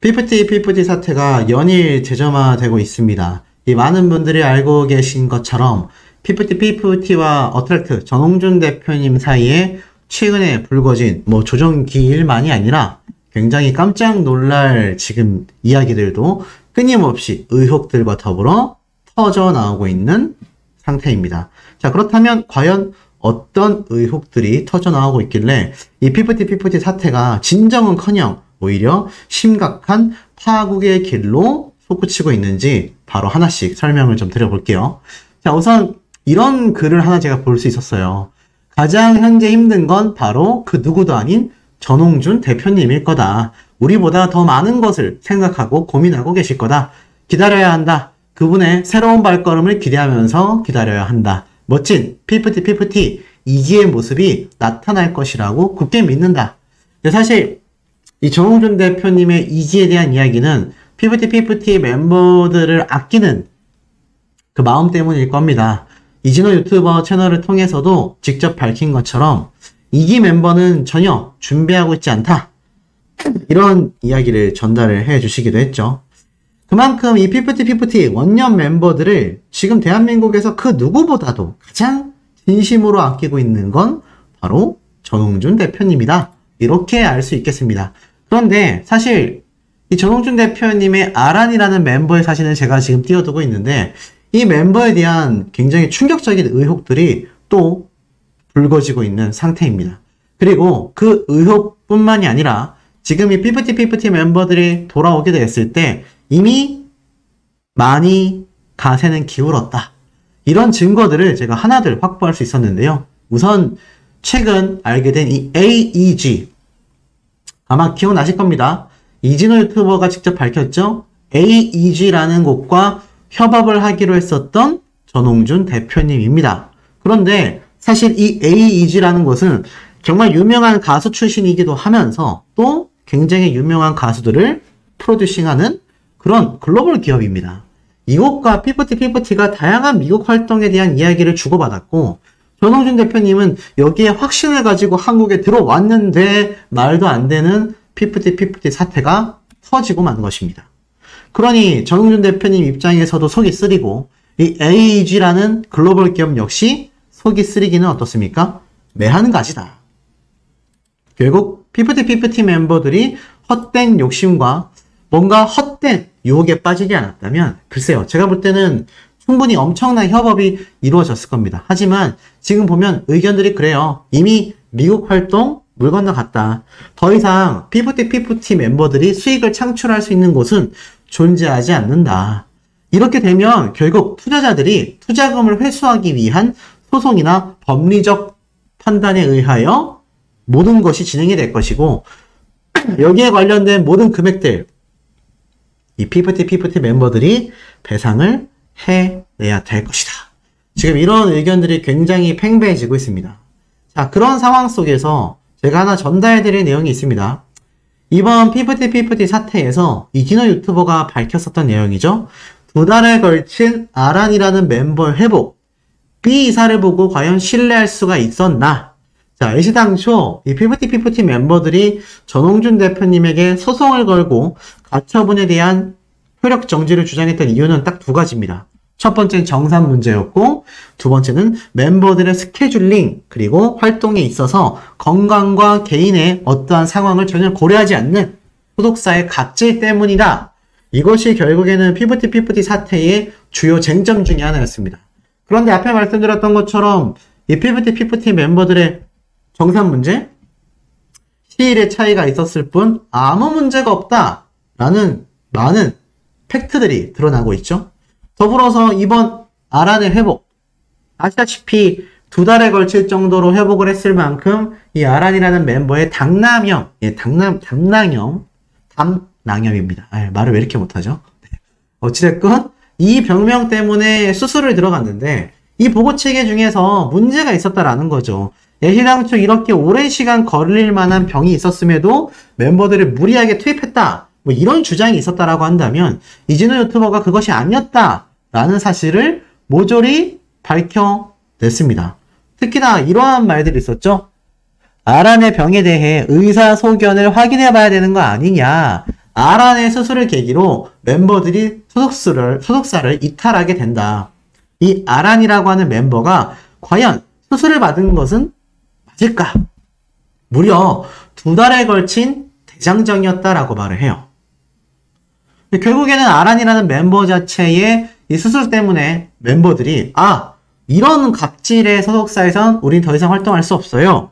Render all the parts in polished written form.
피프티 사태가 연일 재점화되고 있습니다. 이 많은 분들이 알고 계신 것처럼 피프티와 어트랙트 전홍준 대표님 사이에 최근에 불거진 조정 기일만이 아니라 굉장히 깜짝 놀랄 지금 이야기들도 끊임없이 의혹들과 더불어 터져 나오고 있는 상태입니다. 자, 그렇다면 과연 어떤 의혹들이 터져 나오고 있길래 이 피프티 사태가 진정은커녕 오히려 심각한 파국의 길로 솟구치고 있는지 바로 하나씩 설명을 좀 드려볼게요. 자, 우선 이런 글을 하나 제가 볼 수 있었어요. 가장 현재 힘든 건 바로 그 누구도 아닌 전홍준 대표님일 거다. 우리보다 더 많은 것을 생각하고 고민하고 계실 거다. 기다려야 한다. 그분의 새로운 발걸음을 기대하면서 기다려야 한다. 멋진 피프티 이기의 모습이 나타날 것이라고 굳게 믿는다. 근데 사실 이 전홍준 대표님의 이기에 대한 이야기는 피프티 멤버들을 아끼는 그 마음 때문일 겁니다. 이진호 유튜버 채널을 통해서도 직접 밝힌 것처럼 이기 멤버는 전혀 준비하고 있지 않다. 이런 이야기를 전달을 해 주시기도 했죠. 그만큼 이 피프티 원년 멤버들을 지금 대한민국에서 그 누구보다도 가장 진심으로 아끼고 있는 건 바로 전홍준 대표님이다. 이렇게 알 수 있겠습니다. 그런데 사실 이 전홍준 대표님의 아란이라는 멤버의 사진을 제가 지금 띄워두고 있는데 이 멤버에 대한 굉장히 충격적인 의혹들이 또 불거지고 있는 상태입니다. 그리고 그 의혹뿐만이 아니라 지금 이 피프티 멤버들이 돌아오게 됐을 때 이미 많이 가세는 기울었다. 이런 증거들을 제가 하나둘 확보할 수 있었는데요. 우선 최근 알게 된 이 AEG 아마 기억나실 겁니다. 이진호 유튜버가 직접 밝혔죠. AEG라는 곳과 협업을 하기로 했었던 전홍준 대표님입니다. 그런데 사실 이 AEG라는 곳은 정말 유명한 가수 출신이기도 하면서 또 굉장히 유명한 가수들을 프로듀싱하는 그런 글로벌 기업입니다. 이곳과 피프티가 다양한 미국 활동에 대한 이야기를 주고받았고 전홍준 대표님은 여기에 확신을 가지고 한국에 들어왔는데 말도 안 되는 피프티 사태가 터지고 만 것입니다. 그러니 전홍준 대표님 입장에서도 속이 쓰리고 이 AEG라는 글로벌 기업 역시 속이 쓰리기는 어떻습니까? 매한 가지다. 결국 피프티 멤버들이 헛된 욕심과 뭔가 헛된 유혹에 빠지지 않았다면 글쎄요, 제가 볼 때는 충분히 엄청난 협업이 이루어졌을 겁니다. 하지만 지금 보면 의견들이 그래요. 이미 미국 활동 물 건너갔다. 더 이상 피프티 멤버들이 수익을 창출할 수 있는 곳은 존재하지 않는다. 이렇게 되면 결국 투자자들이 투자금을 회수하기 위한 소송이나 법리적 판단에 의하여 모든 것이 진행이 될 것이고 여기에 관련된 모든 금액들 이 피프티 멤버들이 배상을 해내야 될 것이다. 지금 이런 의견들이 굉장히 팽배해지고 있습니다. 자, 그런 상황 속에서 제가 하나 전달해드릴 내용이 있습니다. 이번 피프티 사태에서 이진호 유튜버가 밝혔었던 내용이죠. 2달에 걸친 아란이라는 멤버의 회복, B 이사를 보고 과연 신뢰할 수가 있었나? 자, 애시당초 이 피프티 멤버들이 전홍준 대표님에게 소송을 걸고 가처분에 대한 효력 정지를 주장했던 이유는 딱 두 가지입니다. 첫 번째는 정산 문제였고 두 번째는 멤버들의 스케줄링 그리고 활동에 있어서 건강과 개인의 어떠한 상황을 전혀 고려하지 않는 소속사의 갑질 때문이다. 이것이 결국에는 피프티 사태의 주요 쟁점 중에 하나였습니다. 그런데 앞에 말씀드렸던 것처럼 이 피프티 멤버들의 정산 문제, 시일의 차이가 있었을 뿐 아무 문제가 없다라는 많은 팩트들이 드러나고 있죠. 더불어서 이번 아란의 회복, 아시다시피 2달에 걸칠 정도로 회복을 했을 만큼 이 아란이라는 멤버의 당남염, 담낭염입니다. 말을 왜 이렇게 못하죠? 어찌됐건 이 병명 때문에 수술을 들어갔는데 이 보고체계 중에서 문제가 있었다라는 거죠. 애시당초 이렇게 오랜 시간 걸릴 만한 병이 있었음에도 멤버들을 무리하게 투입했다. 이런 주장이 있었다라고 한다면 이진호 유튜버가 그것이 아니었다라는 사실을 모조리 밝혀냈습니다. 특히나 이러한 말들이 있었죠. 아란의 병에 대해 의사소견을 확인해봐야 되는 거 아니냐. 아란의 수술을 계기로 멤버들이 소속사를 이탈하게 된다. 이 아란이라고 하는 멤버가 과연 수술을 받은 것은 맞을까? 무려 2달에 걸친 대장정이었다라고 말을 해요. 결국에는 아란이라는 멤버 자체의 이 수술 때문에 멤버들이 이런 갑질의 소속사에선 우린 더 이상 활동할 수 없어요.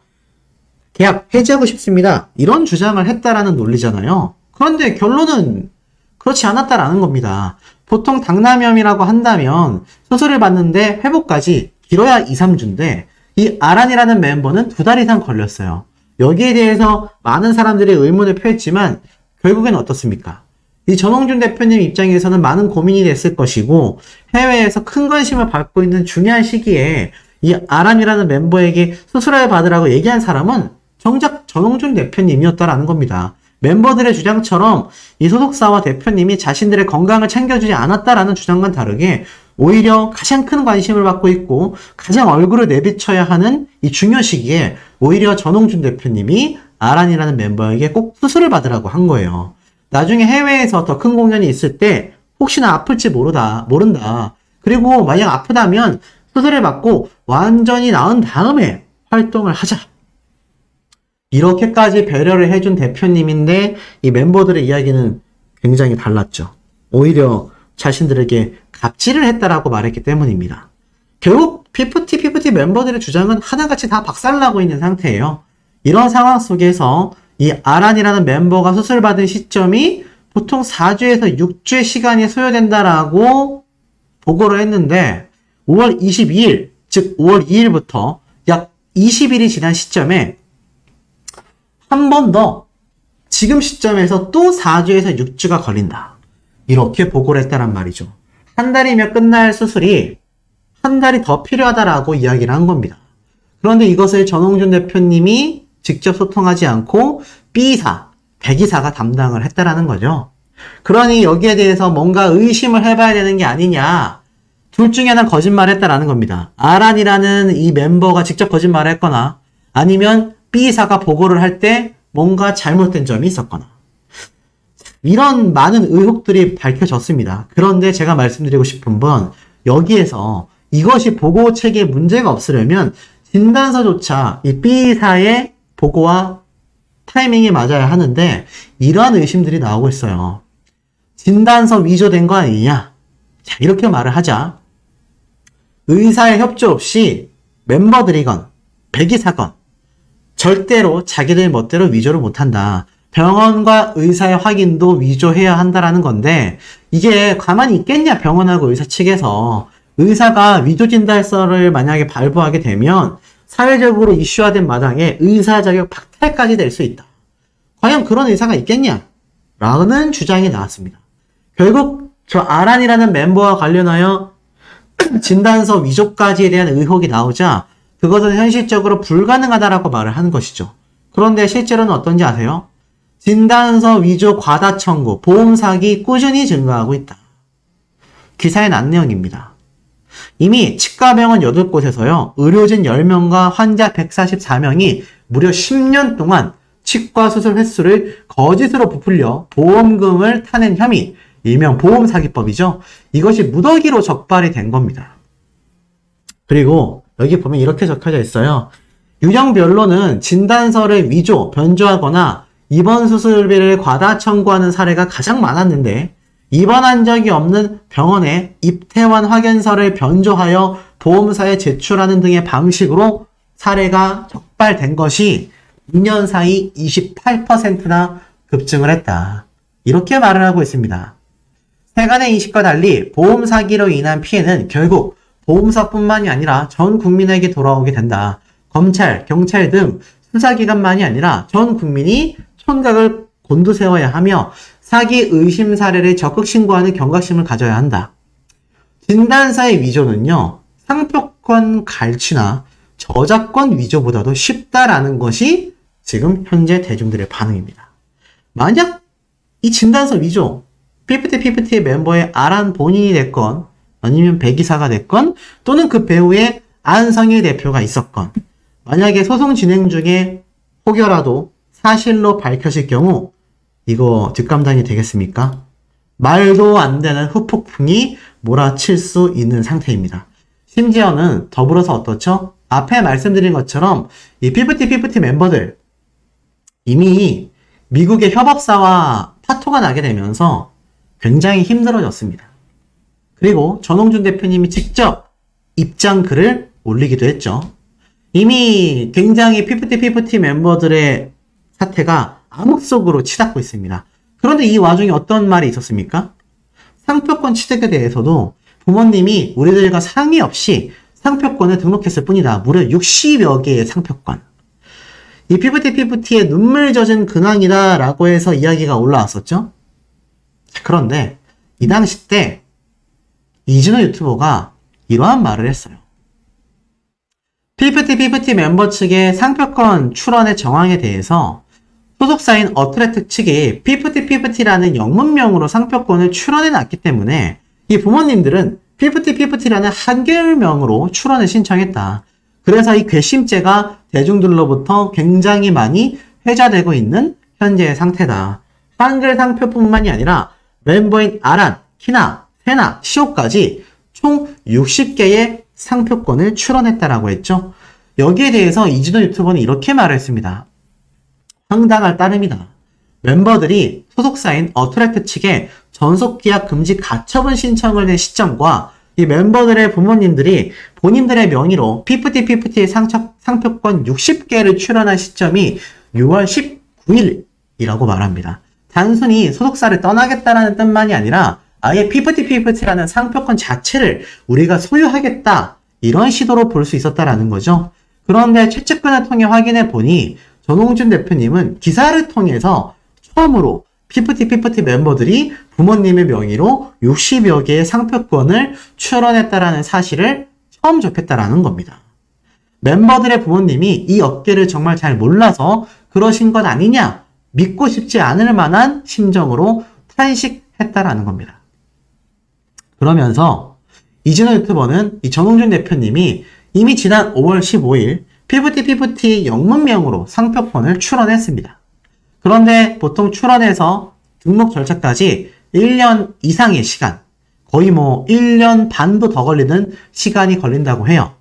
계약 해지하고 싶습니다. 이런 주장을 했다라는 논리잖아요. 그런데 결론은 그렇지 않았다라는 겁니다. 보통 당남염이라고 한다면 수술을 받는데 회복까지 길어야 2, 3주인데 이 아란이라는 멤버는 2달 이상 걸렸어요. 여기에 대해서 많은 사람들이 의문을 표했지만 결국엔 어떻습니까? 이 전홍준 대표님 입장에서는 많은 고민이 됐을 것이고 해외에서 큰 관심을 받고 있는 중요한 시기에 이 아란이라는 멤버에게 수술을 받으라고 얘기한 사람은 정작 전홍준 대표님이었다라는 겁니다. 멤버들의 주장처럼 이 소속사와 대표님이 자신들의 건강을 챙겨주지 않았다라는 주장과는 다르게 오히려 가장 큰 관심을 받고 있고 가장 얼굴을 내비쳐야 하는 이 중요 시기에 오히려 전홍준 대표님이 아란이라는 멤버에게 꼭 수술을 받으라고 한 거예요. 나중에 해외에서 더 큰 공연이 있을 때 혹시나 아플지 모른다. 그리고 만약 아프다면 수술을 받고 완전히 나은 다음에 활동을 하자. 이렇게까지 배려를 해준 대표님인데 이 멤버들의 이야기는 굉장히 달랐죠. 오히려 자신들에게 갑질을 했다라고 말했기 때문입니다. 결국 피프티 멤버들의 주장은 하나같이 다 박살나고 있는 상태예요. 이런 상황 속에서 이 아란이라는 멤버가 수술받은 시점이 보통 4주에서 6주의 시간이 소요된다라고 보고를 했는데 5월 22일, 즉 5월 2일부터 약 20일이 지난 시점에 한 번 더 지금 시점에서 또 4주에서 6주가 걸린다. 이렇게 보고를 했다란 말이죠. 한 달이면 끝날 수술이 한 달이 더 필요하다라고 이야기를 한 겁니다. 그런데 이것을 전홍준 대표님이 직접 소통하지 않고 B사, 백이사가 담당을 했다라는 거죠. 그러니 여기에 대해서 뭔가 의심을 해봐야 되는 게 아니냐. 둘 중에 하나는 거짓말을 했다라는 겁니다. 아란이라는 이 멤버가 직접 거짓말을 했거나 아니면 B사가 보고를 할 때 뭔가 잘못된 점이 있었거나 이런 많은 의혹들이 밝혀졌습니다. 그런데 제가 말씀드리고 싶은 건 여기에서 이것이 보고 체계에 문제가 없으려면 진단서조차 이 B사의 보고와 타이밍이 맞아야 하는데 이러한 의심들이 나오고 있어요. 진단서 위조된 거 아니냐? 자, 이렇게 말을 하자. 의사의 협조 없이 멤버들이건 백이사건 절대로 자기들 멋대로 위조를 못한다. 병원과 의사의 확인도 위조해야 한다라는 건데 이게 가만히 있겠냐 병원하고 의사 측에서. 의사가 위조 진단서를 만약에 발부하게 되면 사회적으로 이슈화된 마당에 의사 자격 박탈까지 될 수 있다. 과연 그런 의사가 있겠냐? 라는 주장이 나왔습니다. 결국 저 아란이라는 멤버와 관련하여 진단서 위조까지에 대한 의혹이 나오자 그것은 현실적으로 불가능하다라고 말을 하는 것이죠. 그런데 실제로는 어떤지 아세요? 진단서 위조 과다 청구, 보험 사기 꾸준히 증가하고 있다. 기사에 난 내용입니다. 이미 치과병원 8곳에서요. 의료진 10명과 환자 144명이 무려 10년 동안 치과 수술 횟수를 거짓으로 부풀려 보험금을 타낸 혐의, 일명 보험사기법이죠. 이것이 무더기로 적발이 된 겁니다. 그리고 여기 보면 이렇게 적혀져 있어요. 유형별로는 진단서를 위조, 변조하거나 입원 수술비를 과다 청구하는 사례가 가장 많았는데 입원한 적이 없는 병원에 입퇴원 확인서를 변조하여 보험사에 제출하는 등의 방식으로 사례가 적발된 것이 2년 사이 28%나 급증을 했다. 이렇게 말을 하고 있습니다. 세간의 인식과 달리 보험 사기로 인한 피해는 결국 보험사뿐만이 아니라 전 국민에게 돌아오게 된다. 검찰, 경찰 등 수사기관만이 아니라 전 국민이 촌각을 곤두세워야 하며 사기 의심 사례를 적극 신고하는 경각심을 가져야 한다. 진단서의 위조는요. 상표권 갈취나 저작권 위조보다도 쉽다라는 것이 지금 현재 대중들의 반응입니다. 만약 이 진단서 위조, 피프티의 멤버의 아란 본인이 됐건 아니면 백이사가 됐건 또는 그 배우의 안성일 대표가 있었건 만약에 소송 진행 중에 혹여라도 사실로 밝혀질 경우 이거 뒷감당이 되겠습니까? 말도 안 되는 후폭풍이 몰아칠 수 있는 상태입니다. 심지어는 더불어서 어떻죠? 앞에 말씀드린 것처럼 이 피프티 멤버들 이미 미국의 협업사와 파토가 나게 되면서 굉장히 힘들어졌습니다. 그리고 전홍준 대표님이 직접 입장 글을 올리기도 했죠. 이미 굉장히 피프티 멤버들의 사태가 암흑 속으로 치닫고 있습니다. 그런데 이 와중에 어떤 말이 있었습니까? 상표권 취득에 대해서도 부모님이 우리들과 상의 없이 상표권을 등록했을 뿐이다. 무려 60여 개의 상표권. 이 피프티의 눈물 젖은 근황이다 라고 해서 이야기가 올라왔었죠. 그런데 이 당시 때 이진호 유튜버가 이러한 말을 했어요. 피프티 멤버 측의 상표권 출원의 정황에 대해서 소속사인 어트랙트 측이 피프티라는 영문명으로 상표권을 출원해놨기 때문에 이 부모님들은 피프티라는 한글명으로 출원을 신청했다. 그래서 이 괘씸죄가 대중들로부터 굉장히 많이 회자되고 있는 현재의 상태다. 한글 상표뿐만이 아니라 멤버인 아란, 키나, 세나, 시오까지 총 60개의 상표권을 출원했다라고 했죠. 여기에 대해서 이진호 유튜버는 이렇게 말을 했습니다. 황당할 따름이다. 멤버들이 소속사인 어트랙트 측에 전속계약 금지 가처분 신청을 낸 시점과 이 멤버들의 부모님들이 본인들의 명의로 피프티의 상표권 60개를 출원한 시점이 6월 19일이라고 말합니다. 단순히 소속사를 떠나겠다라는 뜻만이 아니라 아예 피프티라는 상표권 자체를 우리가 소유하겠다 이런 시도로 볼 수 있었다라는 거죠. 그런데 최측근을 통해 확인해 보니 전홍준 대표님은 기사를 통해서 처음으로 피프티 멤버들이 부모님의 명의로 60여 개의 상표권을 출원했다라는 사실을 처음 접했다라는 겁니다. 멤버들의 부모님이 이 업계를 정말 잘 몰라서 그러신 것 아니냐 믿고 싶지 않을 만한 심정으로 탄식했다라는 겁니다. 그러면서 이진호 유튜버는 이 전홍준 대표님이 이미 지난 5월 15일 피프티 영문명으로 상표권을 출원했습니다. 그런데 보통 출원해서 등록 절차까지 1년 이상의 시간, 거의 1년 반도 더 걸리는 시간이 걸린다고 해요.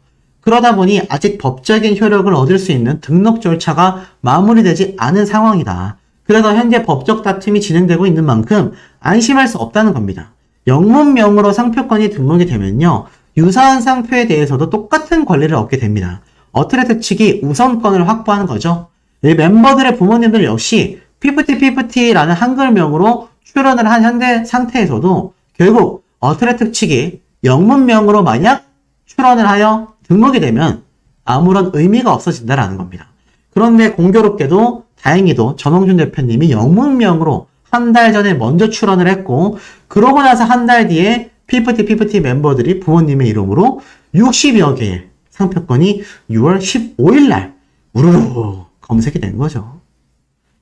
그러다 보니 아직 법적인 효력을 얻을 수 있는 등록 절차가 마무리되지 않은 상황이다. 그래서 현재 법적 다툼이 진행되고 있는 만큼 안심할 수 없다는 겁니다. 영문명으로 상표권이 등록이 되면요. 유사한 상표에 대해서도 똑같은 권리를 얻게 됩니다. 어트랙트 측이 우선권을 확보하는 거죠. 이 멤버들의 부모님들 역시 피프티라는 한글명으로 출원을 한 현재 상태에서도 결국 어트랙트 측이 영문명으로 만약 출원을 하여 등록이 되면 아무런 의미가 없어진다라는 겁니다. 그런데 공교롭게도 다행히도 전홍준 대표님이 영문명으로 한 달 전에 먼저 출원을 했고 그러고 나서 한 달 뒤에 피프티 멤버들이 부모님의 이름으로 60여 개의 상표권이 6월 15일 날 우르르 검색이 된 거죠.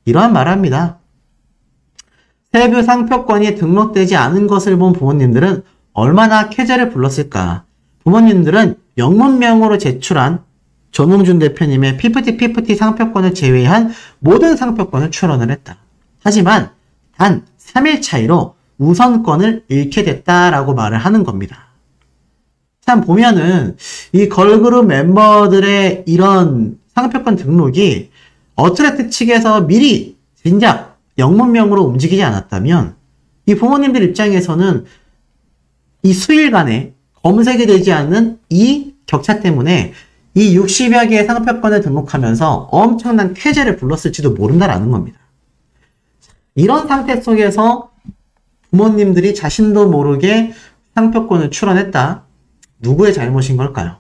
이러한 말합니다. 세부 상표권이 등록되지 않은 것을 본 부모님들은 얼마나 쾌재를 불렀을까. 부모님들은 영문명으로 제출한 전홍준 대표님의 피프티 상표권을 제외한 모든 상표권을 출원을 했다. 하지만 단 3일 차이로 우선권을 잃게 됐다라고 말을 하는 겁니다. 참 보면은 이 걸그룹 멤버들의 이런 상표권 등록이 어트랙트 측에서 미리 진작 영문명으로 움직이지 않았다면 이 부모님들 입장에서는 이 수일간에 검색이 되지 않는 이 격차 때문에 이 60여 개의 상표권을 등록하면서 엄청난 쾌재를 불렀을지도 모른다라는 겁니다. 이런 상태 속에서 부모님들이 자신도 모르게 상표권을 출원했다. 누구의 잘못인 걸까요?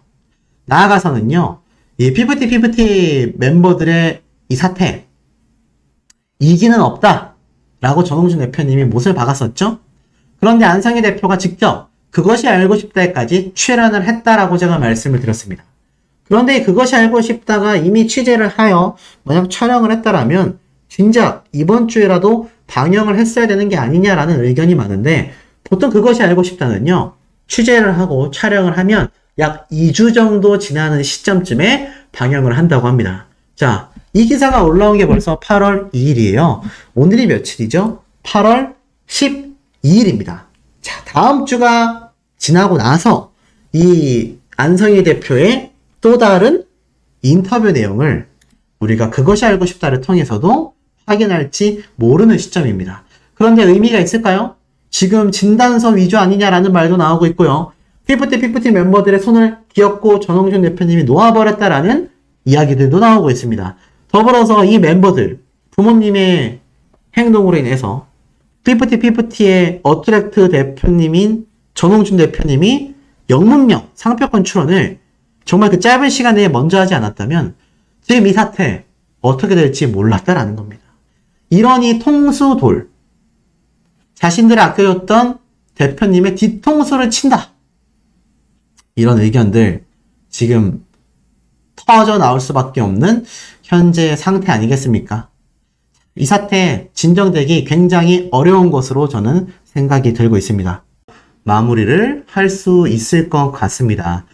나아가서는요, 이 피프티 멤버들의 이 사태, 이기는 없다 라고 전홍준 대표님이 못을 박았었죠? 그런데 안성희 대표가 직접 그것이 알고 싶다에까지 출연을 했다라고 제가 말씀을 드렸습니다. 그런데 그것이 알고 싶다가 이미 취재를 하여 만약 촬영을 했다라면 진작 이번 주에라도 방영을 했어야 되는 게 아니냐라는 의견이 많은데 보통 그것이 알고 싶다는요. 취재를 하고 촬영을 하면 약 2주 정도 지나는 시점쯤에 방영을 한다고 합니다. 자, 이 기사가 올라온 게 벌써 8월 2일이에요. 오늘이 며칠이죠? 8월 12일입니다. 자, 다음 주가 지나고 나서 이 안성희 대표의 또 다른 인터뷰 내용을 우리가 그것이 알고 싶다를 통해서도 확인할지 모르는 시점입니다. 그런데 의미가 있을까요? 지금 진단서 위주 아니냐라는 말도 나오고 있고요. 피프티 멤버들의 손을 기어코 전홍준 대표님이 놓아버렸다라는 이야기들도 나오고 있습니다. 더불어서 이 멤버들, 부모님의 행동으로 인해서 피프티의 어트랙트 대표님인 전홍준 대표님이 영문명 상표권 출원을 정말 그 짧은 시간 내에 먼저 하지 않았다면 지금 이 사태 어떻게 될지 몰랐다라는 겁니다. 이러니 통수돌, 자신들이 아껴줬던 대표님의 뒤통수를 친다. 이런 의견들 지금 터져 나올 수밖에 없는 현재의 상태 아니겠습니까? 이 사태 진정되기 굉장히 어려운 것으로 저는 생각이 들고 있습니다. 마무리를 할 수 있을 것 같습니다.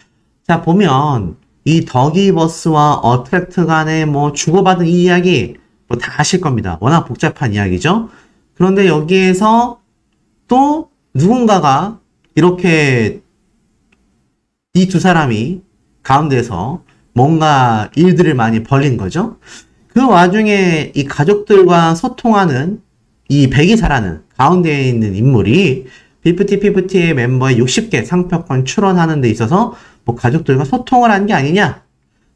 자, 보면 이 더기버스와 어트랙트 간에 뭐 주고받은 이 이야기 뭐 다 아실 겁니다. 워낙 복잡한 이야기죠. 그런데 여기에서 또 누군가가 이렇게 이 두 사람이 가운데서 뭔가 일들을 많이 벌린 거죠. 그 와중에 이 가족들과 소통하는 이 백이사라는 가운데에 있는 인물이 피프티의 멤버의 60개 상표권 출원하는 데 있어서 뭐 가족들과 소통을 한 게 아니냐,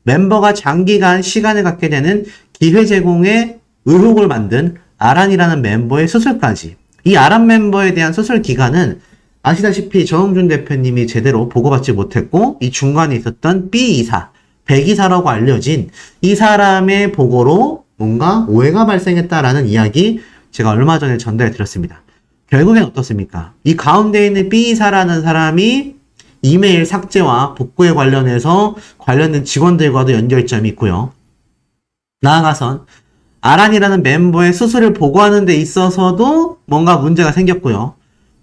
멤버가 장기간 시간을 갖게 되는 기회 제공에 의혹을 만든 아란이라는 멤버의 수술까지. 이 아란 멤버에 대한 수술 기간은 아시다시피 전홍준 대표님이 제대로 보고받지 못했고 이 중간에 있었던 B이사, 백이사라고 알려진 이 사람의 보고로 뭔가 오해가 발생했다라는 이야기 제가 얼마 전에 전달해 드렸습니다. 결국엔 어떻습니까? 이 가운데 있는 B이사라는 사람이 이메일 삭제와 복구에 관련해서 관련된 직원들과도 연결점이 있고요. 나아가선 아란이라는 멤버의 수술을 보고하는 데 있어서도 뭔가 문제가 생겼고요.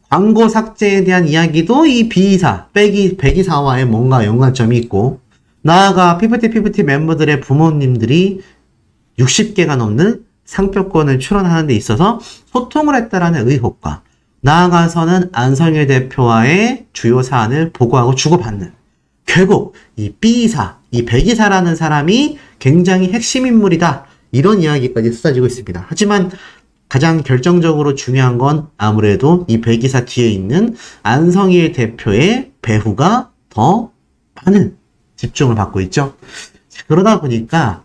광고 삭제에 대한 이야기도 이 B이사, 백이사와의 뭔가 연관점이 있고, 나아가 피프티 멤버들의 부모님들이 60개가 넘는 상표권을 출원하는 데 있어서 소통을 했다라는 의혹과, 나아가서는 안성일 대표와의 주요 사안을 보고하고 주고받는, 결국 이 B이사, 이 백이사라는 사람이 굉장히 핵심 인물이다, 이런 이야기까지 쏟아지고 있습니다. 하지만 가장 결정적으로 중요한 건 아무래도 이 백이사 뒤에 있는 안성일 대표의 배후가 더 많은 집중을 받고 있죠. 그러다 보니까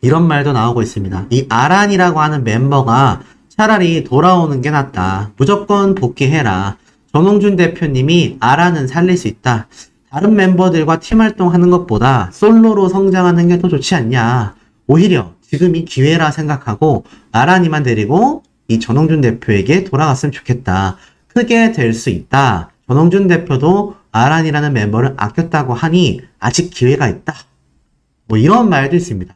이런 말도 나오고 있습니다. 이 아란이라고 하는 멤버가 차라리 돌아오는 게 낫다. 무조건 복귀해라. 전홍준 대표님이 아란은 살릴 수 있다. 다른 멤버들과 팀 활동하는 것보다 솔로로 성장하는 게 더 좋지 않냐. 오히려 지금이 기회라 생각하고 아란이만 데리고 이 전홍준 대표에게 돌아갔으면 좋겠다. 크게 될 수 있다. 전홍준 대표도 아란이라는 멤버를 아꼈다고 하니 아직 기회가 있다. 뭐 이런 말도 있습니다.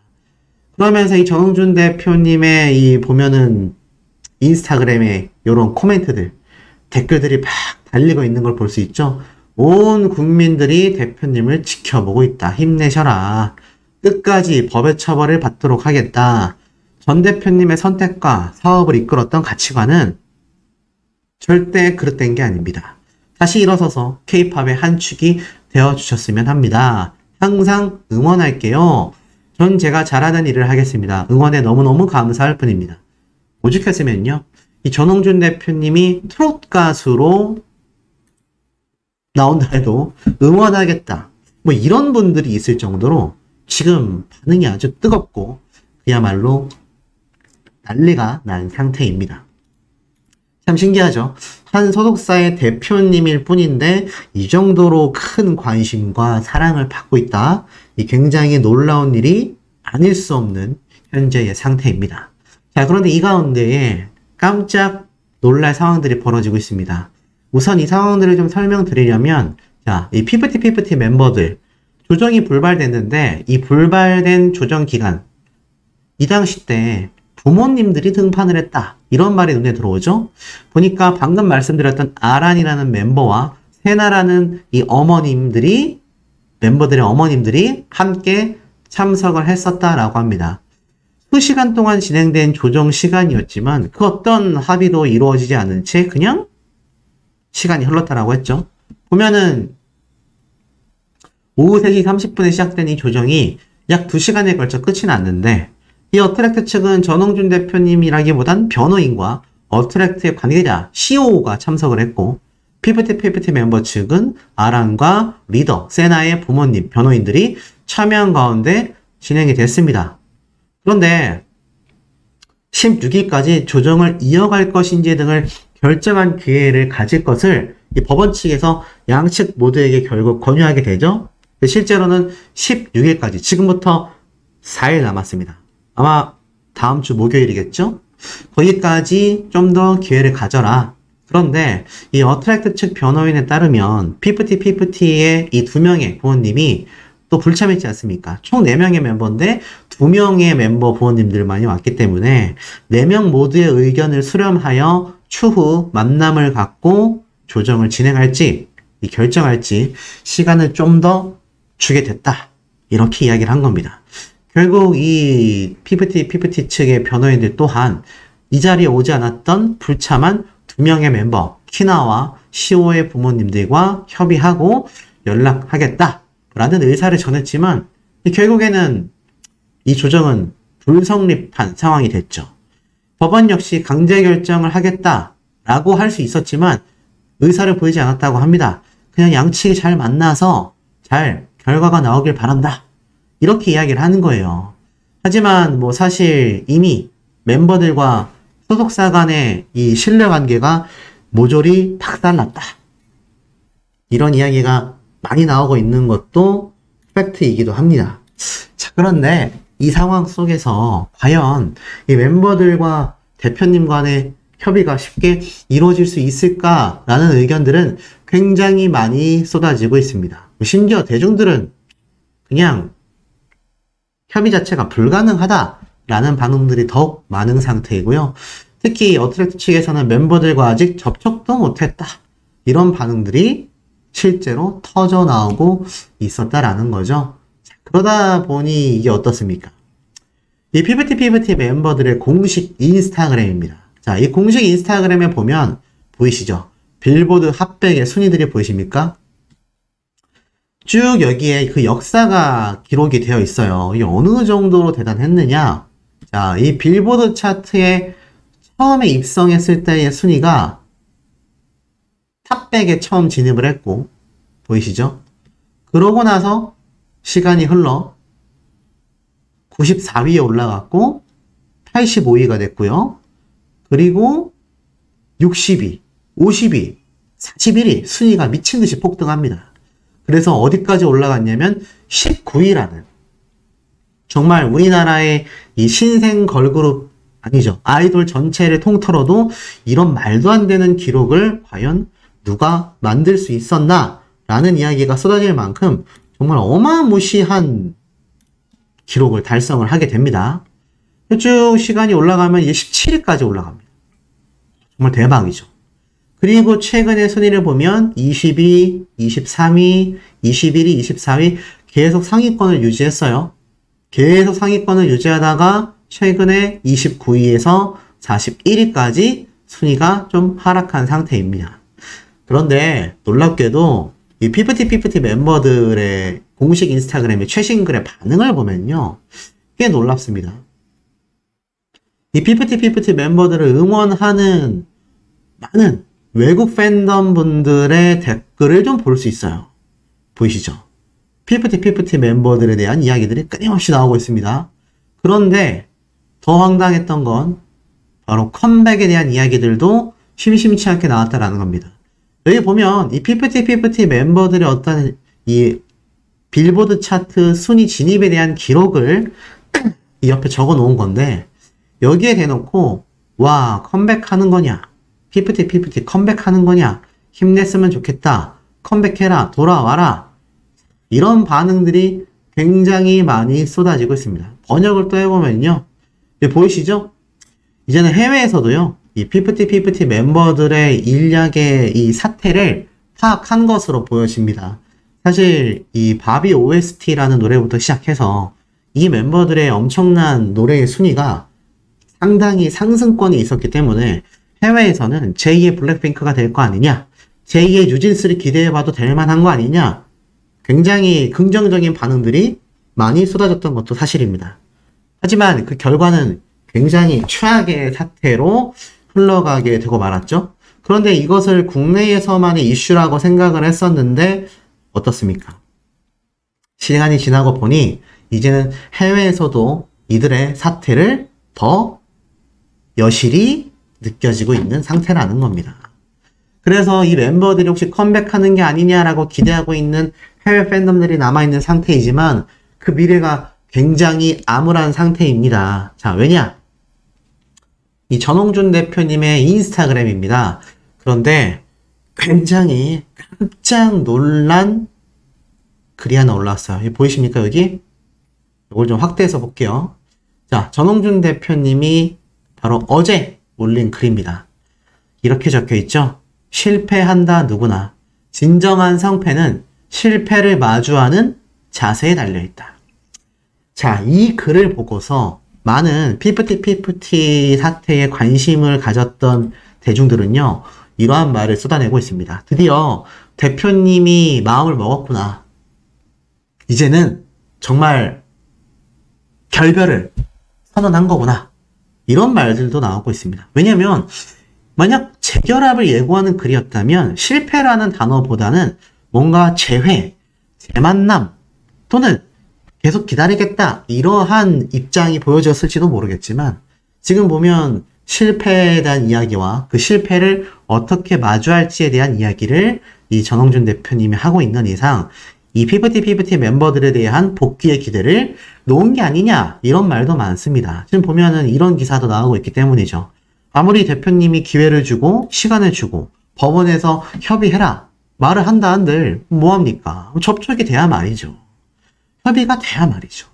그러면서 이 전홍준 대표님의 이 보면은 인스타그램에 이런 코멘트들, 댓글들이 막 달리고 있는 걸 볼 수 있죠. 온 국민들이 대표님을 지켜보고 있다. 힘내셔라. 끝까지 법의 처벌을 받도록 하겠다. 전 대표님의 선택과 사업을 이끌었던 가치관은 절대 그릇된 게 아닙니다. 다시 일어서서 K-팝의 한 축이 되어주셨으면 합니다. 항상 응원할게요. 전 제가 잘하는 일을 하겠습니다. 응원에 너무너무 감사할 뿐입니다. 오죽했으면요, 이 전홍준 대표님이 트롯 가수로 나온다 해도 응원하겠다. 뭐 이런 분들이 있을 정도로 지금 반응이 아주 뜨겁고 그야말로 난리가 난 상태입니다. 참 신기하죠? 한 소속사의 대표님일 뿐인데 이 정도로 큰 관심과 사랑을 받고 있다. 이 굉장히 놀라운 일이 아닐 수 없는 현재의 상태입니다. 자, 그런데 이 가운데에 깜짝 놀랄 상황들이 벌어지고 있습니다. 우선 이 상황들을 좀 설명드리려면, 자, 이 피프티 멤버들 조정이 불발됐는데 이 불발된 조정 기간, 이 당시 때 부모님들이 등판을 했다. 이런 말이 눈에 들어오죠? 보니까 방금 말씀드렸던 아란이라는 멤버와 세나라는 이 어머님들이, 멤버들의 어머님들이 함께 참석을 했었다라고 합니다. 수시간 동안 진행된 조정 시간이었지만 그 어떤 합의도 이루어지지 않은 채 그냥 시간이 흘렀다라고 했죠. 보면은 오후 3시 30분에 시작된 이 조정이 약 2시간에 걸쳐 끝이 났는데 이 어트랙트 측은 전홍준 대표님이라기보단 변호인과 어트랙트의 관계자 COO가 참석을 했고 피프티 멤버 측은 아란과 리더, 세나의 부모님, 변호인들이 참여한 가운데 진행이 됐습니다. 그런데 16일까지 조정을 이어갈 것인지 등을 결정한 기회를 가질 것을 이 법원 측에서 양측 모두에게 결국 권유하게 되죠. 실제로는 16일까지 지금부터 4일 남았습니다. 아마 다음 주 목요일이겠죠? 거기까지 좀 더 기회를 가져라. 그런데 이 어트랙트 측 변호인에 따르면 피프티의 이 2명의 부모님이 또 불참했지 않습니까? 총 4명의 멤버인데 2명의 멤버 부모님들만이 왔기 때문에 4명 모두의 의견을 수렴하여 추후 만남을 갖고 조정을 진행할지 결정할지 시간을 좀 더 주게 됐다. 이렇게 이야기를 한 겁니다. 결국 이 피프티 측의 변호인들 또한 이 자리에 오지 않았던 불참한 2명의 멤버 키나와 CO의 부모님들과 협의하고 연락하겠다라는 의사를 전했지만 결국에는 이 조정은 불성립한 상황이 됐죠. 법원 역시 강제 결정을 하겠다라고 할 수 있었지만 의사를 보이지 않았다고 합니다. 그냥 양측이 잘 만나서 잘 결과가 나오길 바란다. 이렇게 이야기를 하는 거예요. 하지만 뭐 사실 이미 멤버들과 소속사 간의 이 신뢰관계가 모조리 박살났다. 이런 이야기가 많이 나오고 있는 것도 팩트이기도 합니다. 자, 그런데 이 상황 속에서 과연 이 멤버들과 대표님 간의 협의가 쉽게 이루어질 수 있을까라는 의견들은 굉장히 많이 쏟아지고 있습니다. 심지어 대중들은 그냥 협의 자체가 불가능하다라는 반응들이 더욱 많은 상태이고요. 특히 어트랙트 측에서는 멤버들과 아직 접촉도 못했다. 이런 반응들이 실제로 터져 나오고 있었다라는 거죠. 자, 그러다 보니 이게 어떻습니까? 이 피프티 멤버들의 공식 인스타그램입니다. 자, 이 공식 인스타그램에 보면 보이시죠? 빌보드 핫백의 순위들이 보이십니까? 쭉 여기에 그 역사가 기록이 되어 있어요. 이게 어느 정도로 대단했느냐? 자, 이 빌보드 차트에 처음에 입성했을 때의 순위가 탑백에 처음 진입을 했고, 보이시죠? 그러고 나서 시간이 흘러 94위에 올라갔고, 85위가 됐고요. 그리고 60위, 50위, 41위 순위가 미친 듯이 폭등합니다. 그래서 어디까지 올라갔냐면 19위라는 정말 우리나라의 이 신생 걸그룹 아니죠. 아이돌 전체를 통틀어도 이런 말도 안 되는 기록을 과연 누가 만들 수 있었나 라는 이야기가 쏟아질 만큼 정말 어마무시한 기록을 달성을 하게 됩니다. 쭉 시간이 올라가면 이제 17위까지 올라갑니다. 정말 대박이죠. 그리고 최근의 순위를 보면 20위, 23위, 21위, 24위 계속 상위권을 유지했어요. 계속 상위권을 유지하다가 최근에 29위에서 41위까지 순위가 좀 하락한 상태입니다. 그런데 놀랍게도 이 피프티 멤버들의 공식 인스타그램의 최신 글의 반응을 보면요. 꽤 놀랍습니다. 이 피프티 멤버들을 응원하는 많은 외국 팬덤 분들의 댓글을 좀 볼 수 있어요. 보이시죠? 피프티 멤버들에 대한 이야기들이 끊임없이 나오고 있습니다. 그런데 더 황당했던 건 바로 컴백에 대한 이야기들도 심심치 않게 나왔다라는 겁니다. 여기 보면 이 피프티 멤버들의 어떤 이 빌보드 차트 순위 진입에 대한 기록을 이 옆에 적어 놓은 건데 여기에 대놓고 와 컴백하는 거냐 피프티 컴백하는 거냐 힘냈으면 좋겠다 컴백해라 돌아와라 이런 반응들이 굉장히 많이 쏟아지고 있습니다. 번역을 또 해보면요 보이시죠? 이제는 해외에서도요 이 피프티 멤버들의 일략의 이 사태를 파악한 것으로 보여집니다. 사실 이 바비 OST라는 노래부터 시작해서 이 멤버들의 엄청난 노래의 순위가 상당히 상승권이 있었기 때문에 해외에서는 제2의 블랙핑크가 될 거 아니냐, 제2의 뉴진스를 기대해봐도 될 만한 거 아니냐, 굉장히 긍정적인 반응들이 많이 쏟아졌던 것도 사실입니다. 하지만 그 결과는 굉장히 최악의 사태로 흘러가게 되고 말았죠. 그런데 이것을 국내에서만의 이슈라고 생각을 했었는데 어떻습니까? 시간이 지나고 보니 이제는 해외에서도 이들의 사태를 더 여실히 느껴지고 있는 상태라는 겁니다. 그래서 이 멤버들이 혹시 컴백하는 게 아니냐라고 기대하고 있는 해외 팬덤들이 남아있는 상태이지만 그 미래가 굉장히 암울한 상태입니다. 자, 왜냐? 이 전홍준 대표님의 인스타그램입니다. 그런데 굉장히 깜짝 놀란 글이 하나 올라왔어요. 보이십니까, 여기? 이걸 좀 확대해서 볼게요. 자, 전홍준 대표님이 바로 어제 올린 글입니다. 이렇게 적혀 있죠? 실패한다 누구나. 진정한 성패는 실패를 마주하는 자세에 달려있다. 자, 이 글을 보고서 많은 피프티 사태에 관심을 가졌던 대중들은요, 이러한 말을 쏟아내고 있습니다. 드디어 대표님이 마음을 먹었구나. 이제는 정말 결별을 선언한 거구나. 이런 말들도 나오고 있습니다. 왜냐면 만약 재결합을 예고하는 글이었다면 실패라는 단어보다는 뭔가 재회, 재만남 또는 계속 기다리겠다 이러한 입장이 보여졌을지도 모르겠지만 지금 보면 실패에 대한 이야기와 그 실패를 어떻게 마주할지에 대한 이야기를 이 전홍준 대표님이 하고 있는 이상 이 피프티 멤버들에 대한 복귀의 기대를 놓은 게 아니냐 이런 말도 많습니다. 지금 보면은 이런 기사도 나오고 있기 때문이죠. 아무리 대표님이 기회를 주고 시간을 주고 법원에서 협의해라 말을 한다 한들 뭐합니까? 접촉이 돼야 말이죠. 협의가 돼야 말이죠.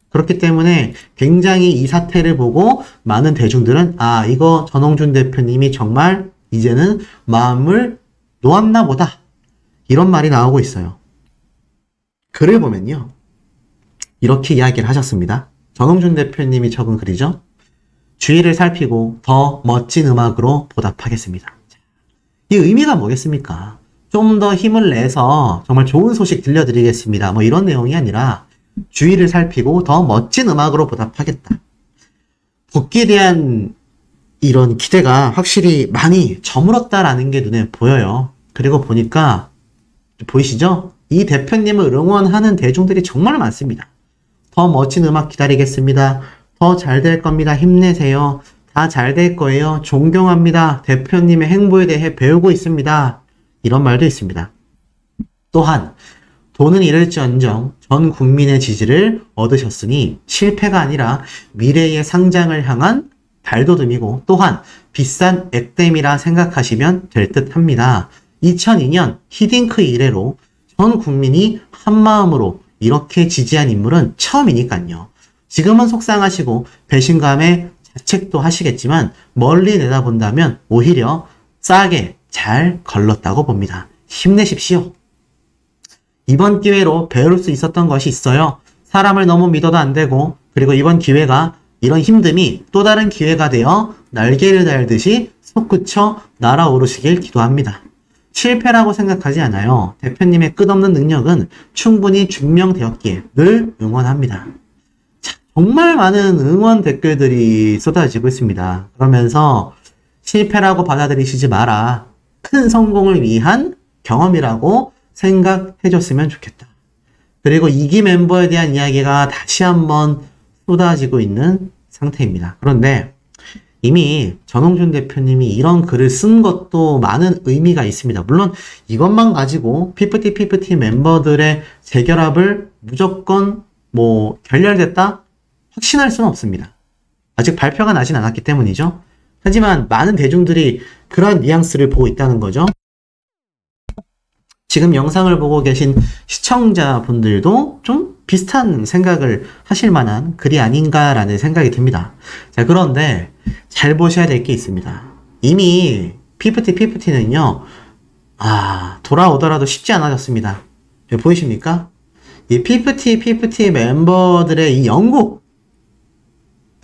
그렇기 때문에 굉장히 이 사태를 보고 많은 대중들은 아 이거 전홍준 대표님이 정말 이제는 마음을 놓았나 보다 이런 말이 나오고 있어요. 글을 보면요. 이렇게 이야기를 하셨습니다. 전홍준 대표님이 적은 글이죠. 주위를 살피고 더 멋진 음악으로 보답하겠습니다. 이 의미가 뭐겠습니까? 좀 더 힘을 내서 정말 좋은 소식 들려드리겠습니다. 뭐 이런 내용이 아니라 주위를 살피고 더 멋진 음악으로 보답하겠다. 복귀에 대한 이런 기대가 확실히 많이 저물었다라는 게 눈에 보여요. 그리고 보니까 보이시죠? 이 대표님을 응원하는 대중들이 정말 많습니다. 더 멋진 음악 기다리겠습니다. 더 잘 될 겁니다. 힘내세요. 다 잘 될 거예요. 존경합니다. 대표님의 행보에 대해 배우고 있습니다. 이런 말도 있습니다. 또한 돈은 잃을지언정 전 국민의 지지를 얻으셨으니 실패가 아니라 미래의 상장을 향한 발돋움이고 또한 비싼 액땜이라 생각하시면 될 듯 합니다. 2002년 히딩크 이래로 전 국민이 한마음으로 이렇게 지지한 인물은 처음이니까요. 지금은 속상하시고 배신감에 자책도 하시겠지만 멀리 내다본다면 오히려 싸게 잘 걸렀다고 봅니다. 힘내십시오. 이번 기회로 배울 수 있었던 것이 있어요. 사람을 너무 믿어도 안 되고 그리고 이번 기회가 이런 힘듦이 또 다른 기회가 되어 날개를 달듯이 솟구쳐 날아오르시길 기도합니다. 실패라고 생각하지 않아요. 대표님의 끝없는 능력은 충분히 증명되었기에 늘 응원합니다. 자, 정말 많은 응원 댓글들이 쏟아지고 있습니다. 그러면서 실패라고 받아들이시지 마라. 큰 성공을 위한 경험이라고 생각해줬으면 좋겠다. 그리고 2기 멤버에 대한 이야기가 다시 한번 쏟아지고 있는 상태입니다. 그런데 이미 전홍준 대표님이 이런 글을 쓴 것도 많은 의미가 있습니다. 물론 이것만 가지고 피프티 멤버들의 재결합을 무조건 결렬됐다? 확신할 수는 없습니다. 아직 발표가 나진 않았기 때문이죠. 하지만 많은 대중들이 그런 뉘앙스를 보고 있다는 거죠. 지금 영상을 보고 계신 시청자분들도 좀 비슷한 생각을 하실 만한 글이 아닌가라는 생각이 듭니다. 자, 그런데 잘 보셔야 될 게 있습니다. 이미 피프티는요, 돌아오더라도 쉽지 않아졌습니다. 보이십니까? 이 피프티 멤버들의 이 영국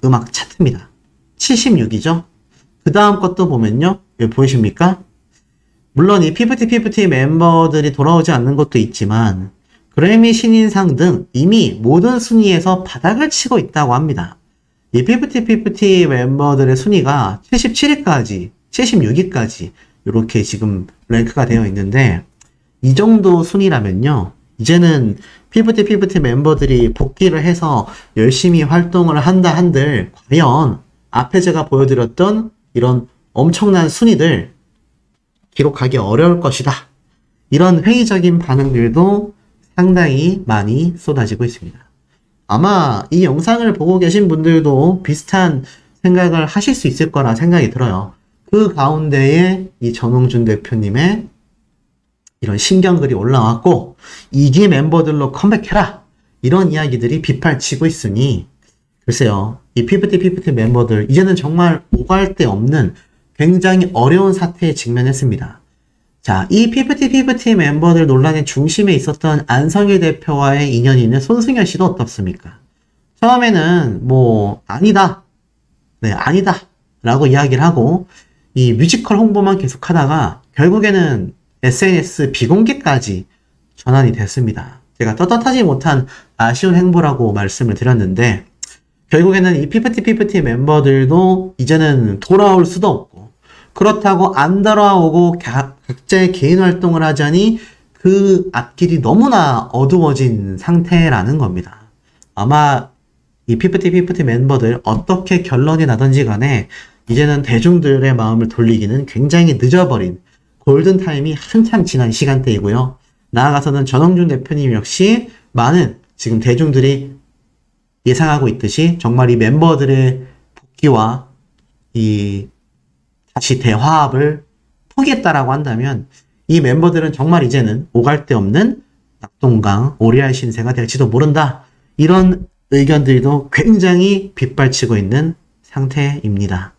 음악 차트입니다. 76이죠. 그 다음 것도 보면요. 여기 보이십니까? 물론 이 피프티 멤버들이 돌아오지 않는 것도 있지만 그래미 신인상 등 이미 모든 순위에서 바닥을 치고 있다고 합니다. 이 피프티 멤버들의 순위가 77위까지, 76위까지 이렇게 지금 랭크가 되어 있는데 이 정도 순위라면요. 이제는 피프티 멤버들이 복귀를 해서 열심히 활동을 한다 한들 과연 앞에 제가 보여드렸던 이런 엄청난 순위들 기록하기 어려울 것이다. 이런 회의적인 반응들도 상당히 많이 쏟아지고 있습니다. 아마 이 영상을 보고 계신 분들도 비슷한 생각을 하실 수 있을 거라 생각이 들어요. 그 가운데에 이 전홍준 대표님의 이런 신경글이 올라왔고 2기 멤버들로 컴백해라 이런 이야기들이 빗발치고 있으니 글쎄요. 이 피프티 멤버들 이제는 정말 오갈 데 없는 굉장히 어려운 사태에 직면했습니다. 자, 이 피프티 멤버들 논란의 중심에 있었던 안성일 대표와의 인연이 있는 손승연 씨도 어떻습니까? 처음에는 아니다. 네, 아니다. 라고 이야기를 하고 이 뮤지컬 홍보만 계속 하다가 결국에는 SNS 비공개까지 전환이 됐습니다. 제가 떳떳하지 못한 아쉬운 행보라고 말씀을 드렸는데 결국에는 이 피프티 멤버들도 이제는 돌아올 수도 없고 그렇다고 안 돌아오고 각자의 개인 활동을 하자니 그 앞길이 너무나 어두워진 상태라는 겁니다. 아마 이 피프티 멤버들 어떻게 결론이 나든지 간에 이제는 대중들의 마음을 돌리기는 굉장히 늦어버린 골든타임이 한참 지난 시간대이고요. 나아가서는 전홍준 대표님 역시 많은 지금 대중들이 예상하고 있듯이 정말 이 멤버들의 복귀와 이 다시 대화합을 포기했다라고 한다면 이 멤버들은 정말 이제는 오갈 데 없는 낙동강 오리알 신세가 될지도 모른다. 이런 의견들도 굉장히 빗발치고 있는 상태입니다.